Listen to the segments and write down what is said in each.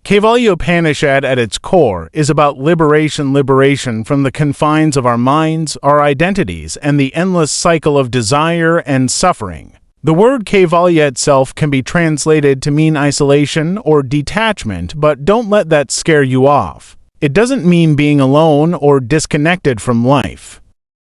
Kaivalya Upanishad at its core is about liberation from the confines of our minds, our identities, and the endless cycle of desire and suffering. The word Kaivalya itself can be translated to mean isolation or detachment, but don't let that scare you off. It doesn't mean being alone or disconnected from life.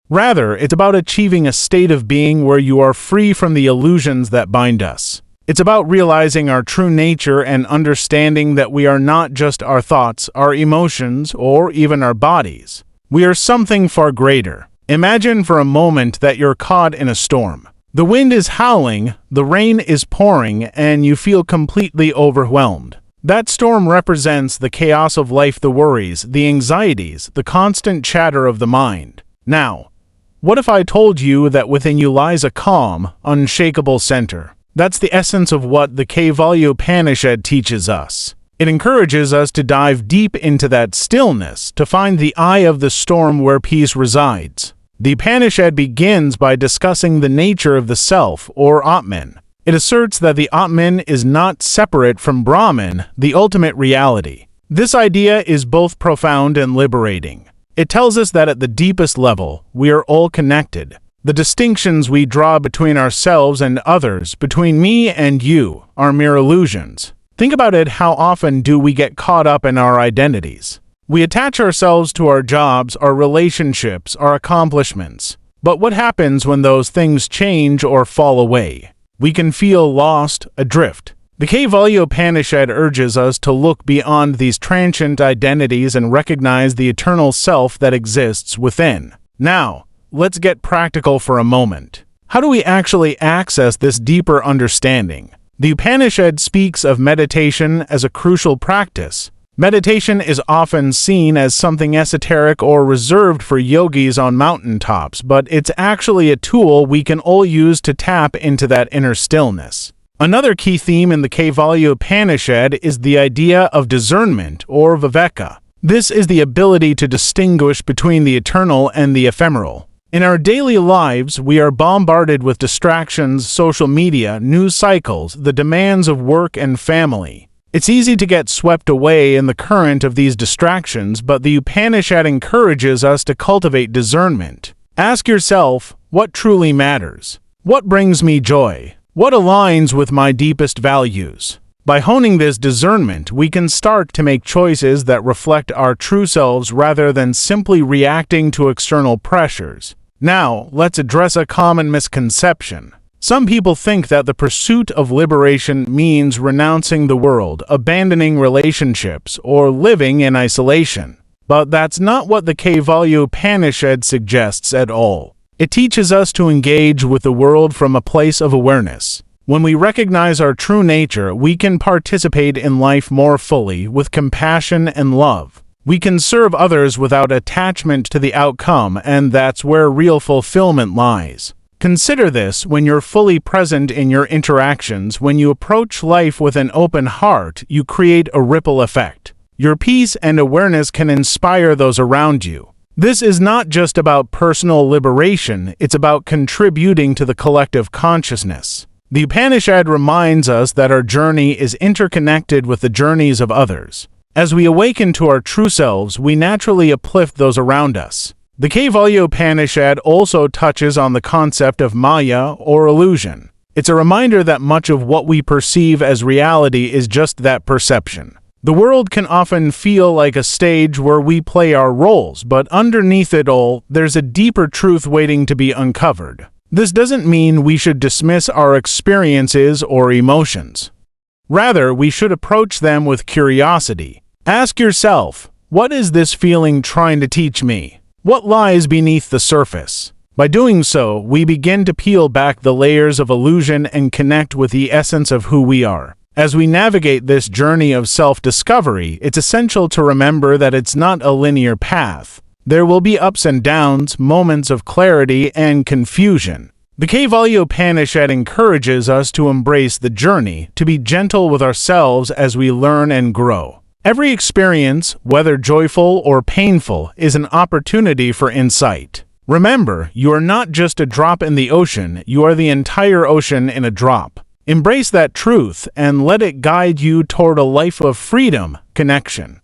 Rather, it's about achieving a state of being where you are free from the illusions that bind us. It's about realizing our true nature and understanding that we are not just our thoughts, our emotions, or even our bodies. We are something far greater. Imagine for a moment that you're caught in a storm. The wind is howling, the rain is pouring, and you feel completely overwhelmed. That storm represents the chaos of life, the worries, the anxieties, the constant chatter of the mind. Now, what if I told you that within you lies a calm, unshakable center? That's the essence of what the Kaivalya Upanishad teaches us. It encourages us to dive deep into that stillness, to find the eye of the storm where peace resides. The Upanishad begins by discussing the nature of the self, or Atman. It asserts that the Atman is not separate from Brahman, the ultimate reality. This idea is both profound and liberating. It tells us that at the deepest level, we are all connected. The distinctions we draw between ourselves and others, between me and you, are mere illusions. Think about it, how often do we get caught up in our identities? We attach ourselves to our jobs, our relationships, our accomplishments. But what happens when those things change or fall away? We can feel lost, adrift. The Kaivalya Upanishad urges us to look beyond these transient identities and recognize the eternal self that exists within. Now, let's get practical for a moment. How do we actually access this deeper understanding? The Upanishad speaks of meditation as a crucial practice. Meditation is often seen as something esoteric or reserved for yogis on mountaintops, but it's actually a tool we can all use to tap into that inner stillness. Another key theme in the Kaivalya Upanishad is the idea of discernment, or viveka. This is the ability to distinguish between the eternal and the ephemeral. In our daily lives, we are bombarded with distractions, social media, news cycles, the demands of work and family. It's easy to get swept away in the current of these distractions, but the Upanishad encourages us to cultivate discernment. Ask yourself, what truly matters? What brings me joy? What aligns with my deepest values? By honing this discernment, we can start to make choices that reflect our true selves rather than simply reacting to external pressures. Now, let's address a common misconception. Some people think that the pursuit of liberation means renouncing the world, abandoning relationships, or living in isolation. But that's not what the Kaivalya Upanishad suggests at all. It teaches us to engage with the world from a place of awareness. When we recognize our true nature, we can participate in life more fully, with compassion and love. We can serve others without attachment to the outcome, and that's where real fulfillment lies. Consider this: when you're fully present in your interactions, when you approach life with an open heart, you create a ripple effect. Your peace and awareness can inspire those around you. This is not just about personal liberation, it's about contributing to the collective consciousness. The Upanishad reminds us that our journey is interconnected with the journeys of others. As we awaken to our true selves, we naturally uplift those around us. The Kaivalya Upanishad also touches on the concept of Maya, or illusion. It's a reminder that much of what we perceive as reality is just that perception. The world can often feel like a stage where we play our roles, but underneath it all, there's a deeper truth waiting to be uncovered. This doesn't mean we should dismiss our experiences or emotions. Rather, we should approach them with curiosity. Ask yourself, what is this feeling trying to teach me? What lies beneath the surface? By doing so, we begin to peel back the layers of illusion and connect with the essence of who we are. As we navigate this journey of self-discovery, it's essential to remember that it's not a linear path. There will be ups and downs, moments of clarity and confusion. The Kaivalya Upanishad encourages us to embrace the journey, to be gentle with ourselves as we learn and grow. Every experience, whether joyful or painful, is an opportunity for insight. Remember, you are not just a drop in the ocean, you are the entire ocean in a drop. Embrace that truth and let it guide you toward a life of freedom, connection.